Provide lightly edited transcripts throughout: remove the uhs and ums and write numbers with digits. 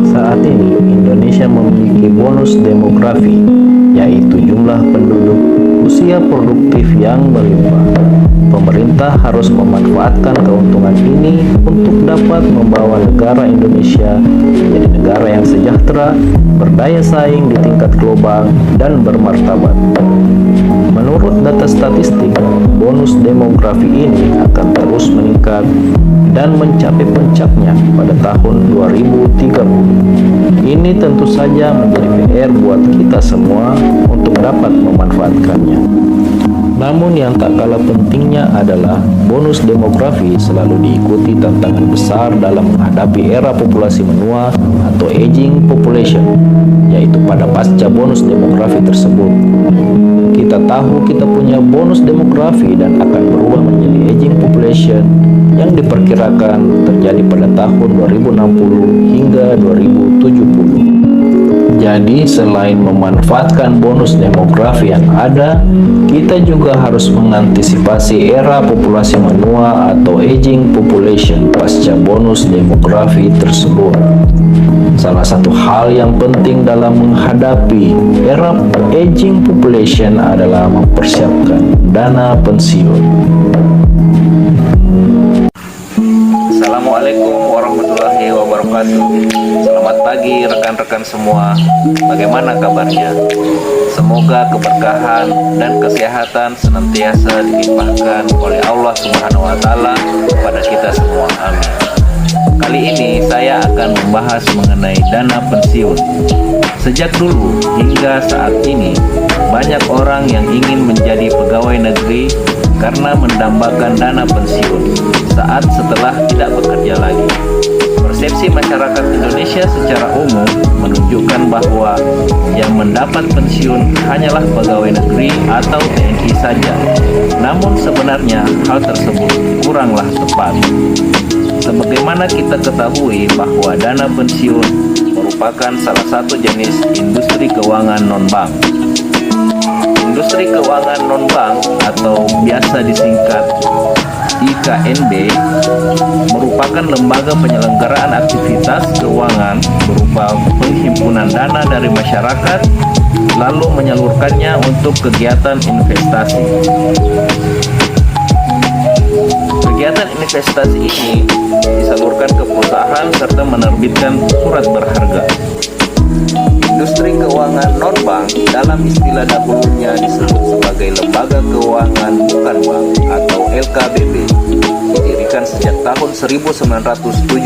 Saat ini Indonesia memiliki bonus demografi, yaitu jumlah penduduk usia produktif yang berlimpah. Pemerintah harus memanfaatkan keuntungan ini untuk dapat membawa negara Indonesia menjadi negara yang sejahtera, berdaya saing di tingkat global, dan bermartabat. Menurut data statistik, bonus demografi ini akan terus meningkat dan mencapai puncaknya pada tahun 2030. Ini tentu saja menjadi PR buat kita semua untuk dapat memanfaatkannya. Namun yang tak kalah pentingnya adalah bonus demografi selalu diikuti tantangan besar dalam menghadapi era populasi menua atau aging population, yaitu pada pasca bonus demografi tersebut. Kita tahu kita punya bonus demografi dan akan berubah menjadi aging population yang diperkirakan terjadi pada tahun 2060 hingga 2070. Jadi selain memanfaatkan bonus demografi yang ada, kita juga harus mengantisipasi era populasi menua atau aging population pasca bonus demografi tersebut. Salah satu hal yang penting dalam menghadapi era aging population adalah mempersiapkan dana pensiun. Assalamualaikum warahmatullahi wabarakatuh. Selamat pagi rekan-rekan semua. Bagaimana kabarnya? Semoga keberkahan dan kesehatan senantiasa dilimpahkan oleh Allah Subhanahu wa taala kepada kita semua. Amin. Kali ini saya akan membahas mengenai dana pensiun. Sejak dulu hingga saat ini, banyak orang yang ingin menjadi pegawai negeri karena mendambakan dana pensiun saat setelah tidak bekerja lagi. Persepsi masyarakat Indonesia secara umum menunjukkan bahwa yang mendapat pensiun hanyalah pegawai negeri atau TNI saja. Namun sebenarnya hal tersebut kuranglah tepat. Sebagaimana kita ketahui bahwa dana pensiun merupakan salah satu jenis industri keuangan non-bank. Industri keuangan non-bank atau biasa disingkat IKNB merupakan lembaga penyelenggaraan aktivitas keuangan berupa penghimpunan dana dari masyarakat lalu menyalurkannya untuk kegiatan investasi. Kegiatan investasi ini disalurkan ke perusahaan serta menerbitkan surat berharga. Industri keuangan non-bank dalam istilah dahulunya disebut sebagai lembaga keuangan bukan bank atau LKBB, didirikan sejak tahun 1972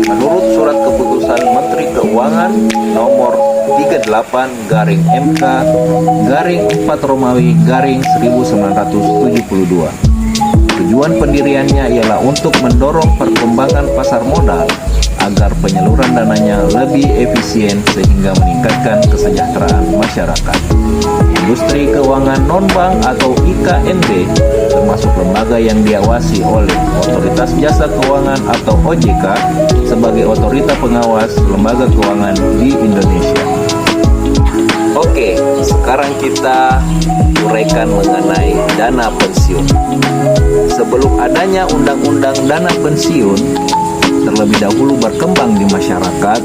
menurut surat keputusan Menteri Keuangan nomor 38-MK-4 Tujuan pendiriannya ialah untuk mendorong perkembangan pasar modal agar penyaluran dananya lebih efisien sehingga meningkatkan kesejahteraan masyarakat. Industri keuangan non-bank atau IKNB termasuk lembaga yang diawasi oleh Otoritas Jasa Keuangan atau OJK sebagai otoritas pengawas lembaga keuangan di Indonesia. Oke, sekarang kita uraikan mengenai dana pensiun. Sebelum adanya undang-undang dana pensiun, terlebih dahulu berkembang di masyarakat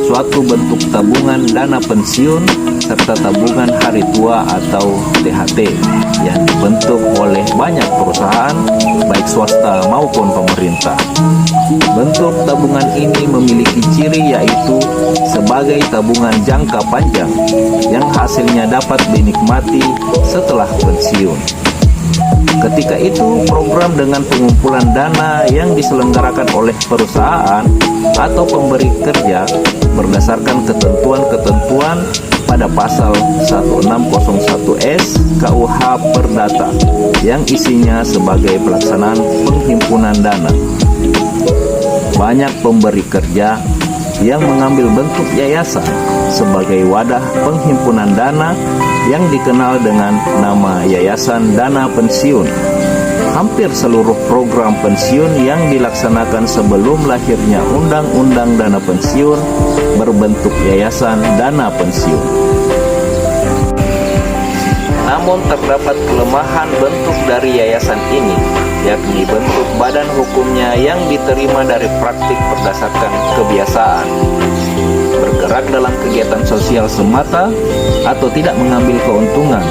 suatu bentuk tabungan dana pensiun serta tabungan hari tua atau THT yang dibentuk oleh banyak perusahaan baik swasta maupun pemerintah. Bentuk tabungan ini memiliki ciri yaitu sebagai tabungan jangka panjang yang hasilnya dapat dinikmati setelah pensiun. Ketika itu, program dengan pengumpulan dana yang diselenggarakan oleh perusahaan atau pemberi kerja berdasarkan ketentuan-ketentuan pada pasal 1601S KUH Perdata yang isinya sebagai pelaksanaan penghimpunan dana. Banyak pemberi kerja yang mengambil bentuk yayasan sebagai wadah penghimpunan dana yang dikenal dengan nama Yayasan Dana Pensiun. Hampir seluruh program pensiun yang dilaksanakan sebelum lahirnya Undang-Undang Dana Pensiun berbentuk Yayasan Dana Pensiun. Namun terdapat kelemahan bentuk dari yayasan ini, yakni bentuk badan hukumnya yang diterima dari praktik berdasarkan kebiasaan, bergerak dalam kegiatan sosial semata atau tidak mengambil keuntungan,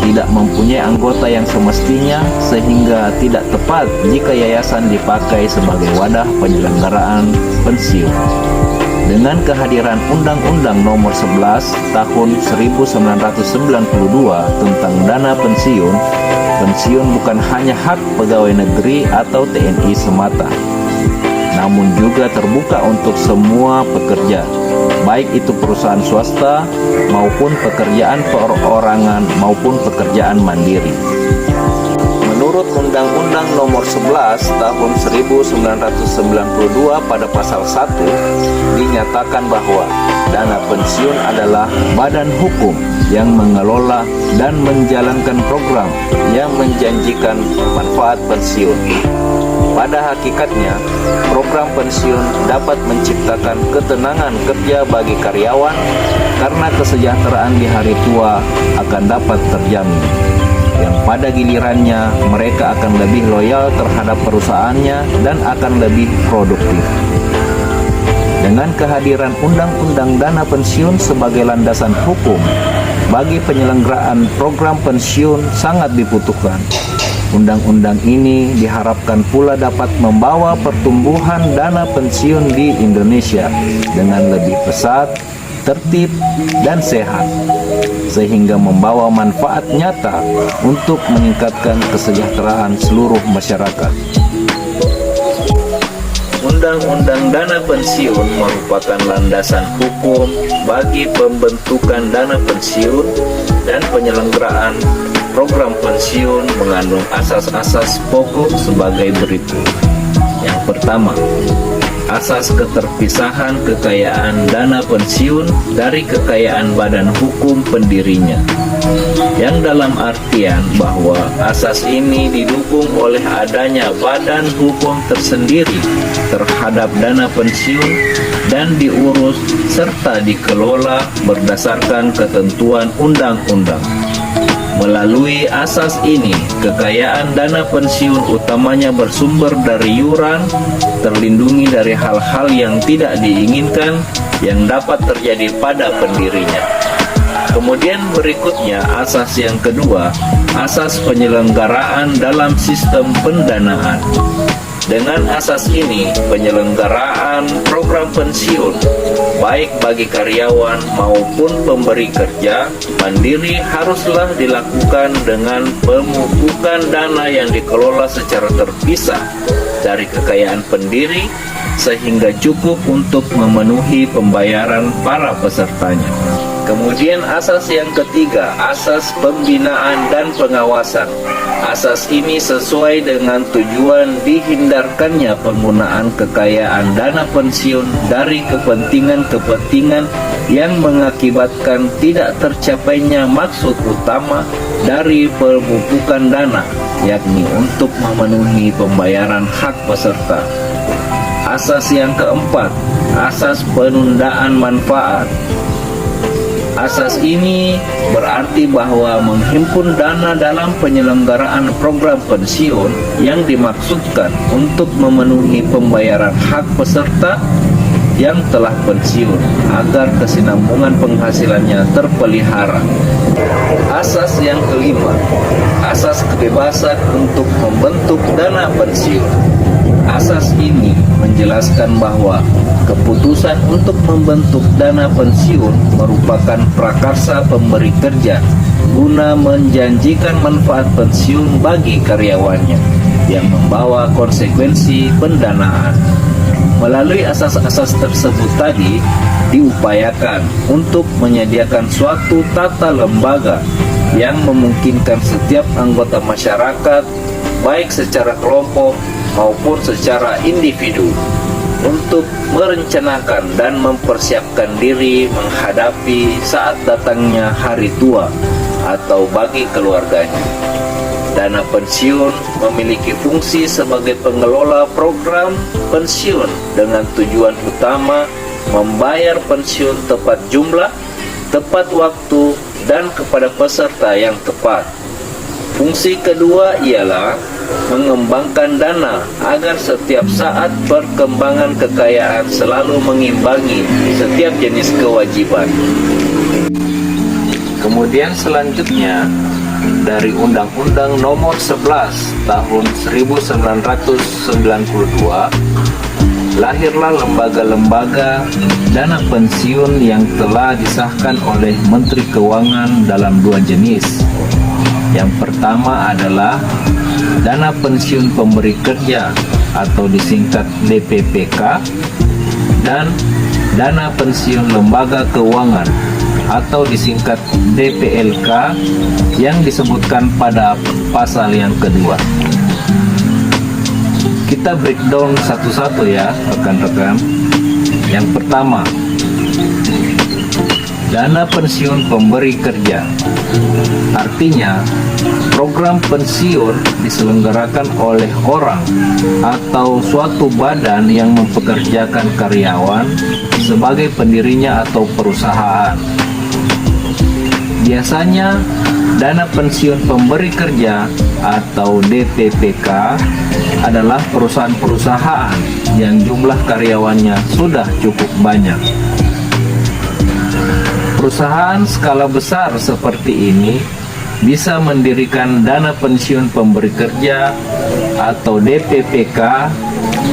tidak mempunyai anggota yang semestinya sehingga tidak tepat jika yayasan dipakai sebagai wadah penyelenggaraan pensiun. Dengan kehadiran Undang-Undang Nomor 11 Tahun 1992 tentang dana pensiun, pensiun bukan hanya hak pegawai negeri atau TNI semata, namun juga terbuka untuk semua pekerja, baik itu perusahaan swasta maupun pekerjaan perorangan maupun pekerjaan mandiri. Menurut Undang-Undang Nomor 11 Tahun 1992 pada pasal 1 dinyatakan bahwa dana pensiun adalah badan hukum yang mengelola dan menjalankan program yang menjanjikan manfaat pensiun. Pada hakikatnya, program pensiun dapat menciptakan ketenangan kerja bagi karyawan karena kesejahteraan di hari tua akan dapat terjamin, yang pada gilirannya mereka akan lebih loyal terhadap perusahaannya dan akan lebih produktif. Dengan kehadiran Undang-Undang Dana Pensiun sebagai landasan hukum bagi penyelenggaraan program pensiun sangat dibutuhkan. Undang-undang ini diharapkan pula dapat membawa pertumbuhan dana pensiun di Indonesia dengan lebih pesat, tertib, dan sehat, sehingga membawa manfaat nyata untuk meningkatkan kesejahteraan seluruh masyarakat. Undang-Undang Dana Pensiun merupakan landasan hukum bagi pembentukan dana pensiun dan penyelenggaraan program pensiun mengandung asas-asas pokok sebagai berikut. Yang pertama, asas keterpisahan kekayaan dana pensiun dari kekayaan badan hukum pendirinya, yang dalam artian bahwa asas ini didukung oleh adanya badan hukum tersendiri terhadap dana pensiun dan diurus serta dikelola berdasarkan ketentuan undang-undang. Melalui asas ini, kekayaan dana pensiun utamanya bersumber dari iuran, terlindungi dari hal-hal yang tidak diinginkan yang dapat terjadi pada pendirinya. Kemudian berikutnya asas yang kedua, asas penyelenggaraan dalam sistem pendanaan. Dengan asas ini, penyelenggaraan program pensiun, baik bagi karyawan maupun pemberi kerja mandiri, haruslah dilakukan dengan pemupukan dana yang dikelola secara terpisah dari kekayaan pendiri, sehingga cukup untuk memenuhi pembayaran para pesertanya. Kemudian asas yang ketiga, asas pembinaan dan pengawasan. Asas ini sesuai dengan tujuan dihindarkannya penggunaan kekayaan dana pensiun dari kepentingan-kepentingan yang mengakibatkan tidak tercapainya maksud utama dari pemupukan dana, yakni untuk memenuhi pembayaran hak peserta. Asas yang keempat, asas penundaan manfaat. Asas ini berarti bahwa menghimpun dana dalam penyelenggaraan program pensiun yang dimaksudkan untuk memenuhi pembayaran hak peserta yang telah pensiun agar kesinambungan penghasilannya terpelihara. Asas yang kelima, asas kebebasan untuk membentuk dana pensiun. Asas ini menjelaskan bahwa keputusan untuk membentuk dana pensiun merupakan prakarsa pemberi kerja guna menjanjikan manfaat pensiun bagi karyawannya yang membawa konsekuensi pendanaan. Melalui asas-asas tersebut tadi, diupayakan untuk menyediakan suatu tata lembaga yang memungkinkan setiap anggota masyarakat, baik secara kelompok maupun secara individu, untuk merencanakan dan mempersiapkan diri menghadapi saat datangnya hari tua atau bagi keluarganya. Dana pensiun memiliki fungsi sebagai pengelola program pensiun dengan tujuan utama membayar pensiun tepat jumlah, tepat waktu, dan kepada peserta yang tepat. Fungsi kedua ialah mengembangkan dana agar setiap saat perkembangan kekayaan selalu mengimbangi setiap jenis kewajiban. Kemudian selanjutnya, dari Undang-Undang Nomor 11 Tahun 1992, lahirlah lembaga-lembaga dana pensiun yang telah disahkan oleh Menteri Keuangan dalam dua jenis. Yang pertama adalah dana pensiun pemberi kerja atau disingkat DPPK, dan dana pensiun lembaga keuangan atau disingkat DPLK yang disebutkan pada pasal yang kedua. Kita breakdown satu-satu ya rekan-rekan. Yang pertama, dana pensiun pemberi kerja. Artinya, program pensiun diselenggarakan oleh orang atau suatu badan yang mempekerjakan karyawan sebagai pendirinya atau perusahaan. Biasanya, dana pensiun pemberi kerja atau DPPK adalah perusahaan-perusahaan yang jumlah karyawannya sudah cukup banyak. Perusahaan skala besar seperti ini bisa mendirikan dana pensiun pemberi kerja atau DPPK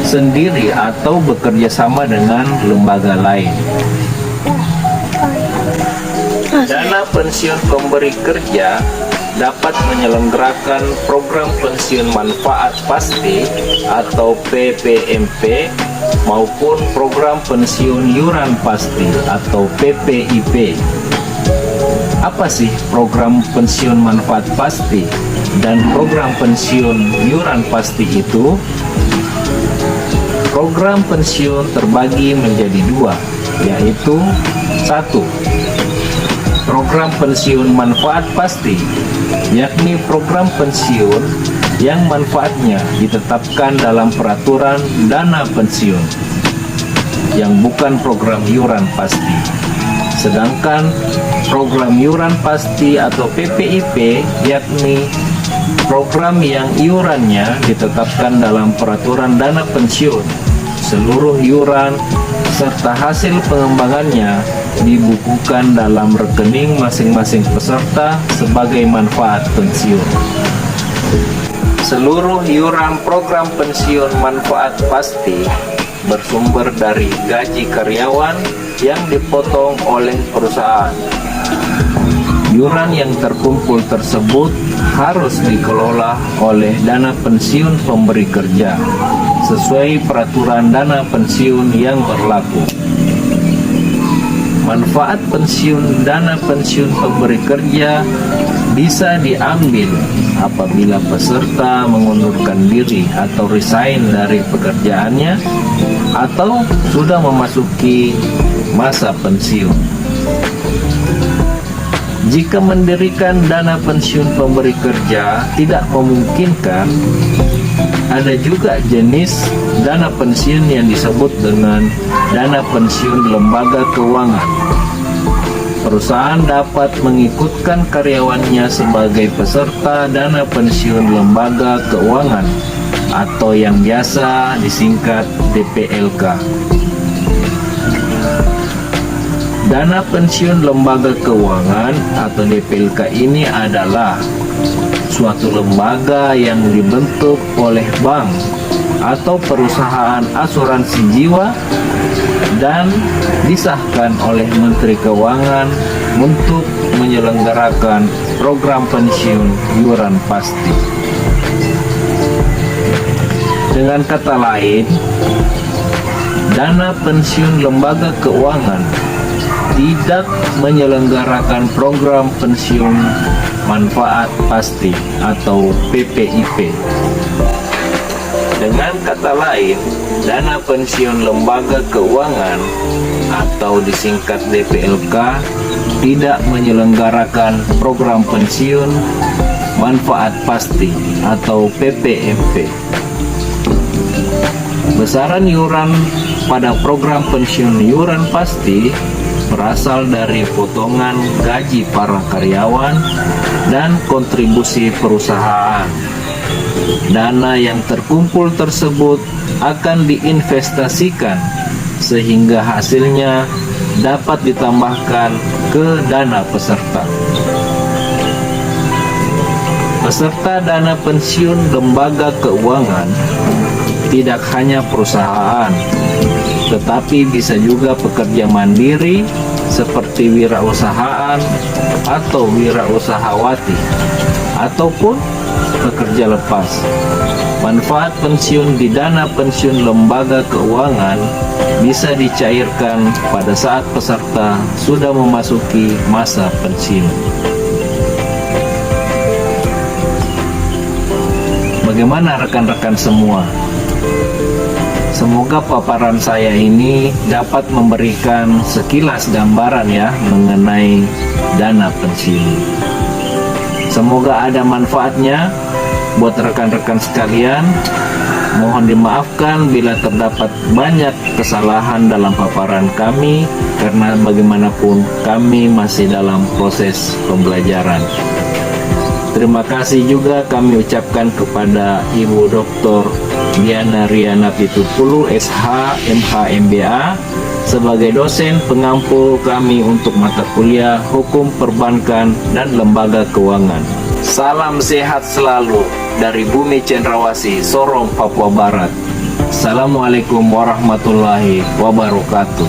sendiri atau bekerja sama dengan lembaga lain. Dana pensiun pemberi kerja dapat menyelenggarakan program pensiun manfaat pasti atau PPMP maupun program pensiun iuran pasti atau PPIP. Apa sih program pensiun manfaat pasti dan program pensiun iuran pasti itu? Program pensiun terbagi menjadi dua, yaitu satu, program pensiun manfaat pasti, yakni program pensiun yang manfaatnya ditetapkan dalam peraturan dana pensiun yang bukan program iuran pasti. Sedangkan program iuran pasti atau PPIP yakni program yang iurannya ditetapkan dalam peraturan dana pensiun. Seluruh iuran serta hasil pengembangannya dibukukan dalam rekening masing-masing peserta sebagai manfaat pensiun. Seluruh iuran program pensiun manfaat pasti bersumber dari gaji karyawan yang dipotong oleh perusahaan. Iuran yang terkumpul tersebut harus dikelola oleh dana pensiun pemberi kerja sesuai peraturan dana pensiun yang berlaku. Manfaat pensiun dana pensiun pemberi kerja bisa diambil apabila peserta mengundurkan diri atau resign dari pekerjaannya atau sudah memasuki masa pensiun. Jika mendirikan dana pensiun pemberi kerja tidak memungkinkan, ada juga jenis dana pensiun yang disebut dengan dana pensiun lembaga keuangan. Perusahaan dapat mengikutkan karyawannya sebagai peserta dana pensiun lembaga keuangan atau yang biasa disingkat DPLK. Dana pensiun lembaga keuangan atau DPLK ini adalah suatu lembaga yang dibentuk oleh bank atau perusahaan asuransi jiwa dan disahkan oleh Menteri Keuangan untuk menyelenggarakan program pensiun iuran pasti. Dengan kata lain, dana pensiun lembaga keuangan tidak menyelenggarakan program pensiun manfaat pasti atau PPIP. Dengan kata lain, dana pensiun lembaga keuangan atau disingkat DPLK tidak menyelenggarakan program pensiun manfaat pasti atau PPMP. Besaran iuran pada program pensiun iuran pasti berasal dari potongan gaji para karyawan dan kontribusi perusahaan. Dana yang terkumpul tersebut akan diinvestasikan sehingga hasilnya dapat ditambahkan ke dana peserta. Peserta dana pensiun lembaga keuangan tidak hanya perusahaan, tetapi bisa juga pekerja mandiri seperti wirausahaan atau wirausahawati, ataupun pekerja lepas. Manfaat pensiun di dana pensiun lembaga keuangan bisa dicairkan pada saat peserta sudah memasuki masa pensiun. Bagaimana rekan-rekan semua? Semoga paparan saya ini dapat memberikan sekilas gambaran ya mengenai dana pensiun. Semoga ada manfaatnya buat rekan-rekan sekalian. Mohon dimaafkan bila terdapat banyak kesalahan dalam paparan kami, karena bagaimanapun kami masih dalam proses pembelajaran. Terima kasih juga kami ucapkan kepada Ibu Dr. Diana Riana Pitupulu, SH, MH, MBA, sebagai dosen pengampu kami untuk mata kuliah Hukum Perbankan dan Lembaga Keuangan. Salam sehat selalu dari Bumi Cendrawasih, Sorong, Papua Barat. Assalamualaikum warahmatullahi wabarakatuh.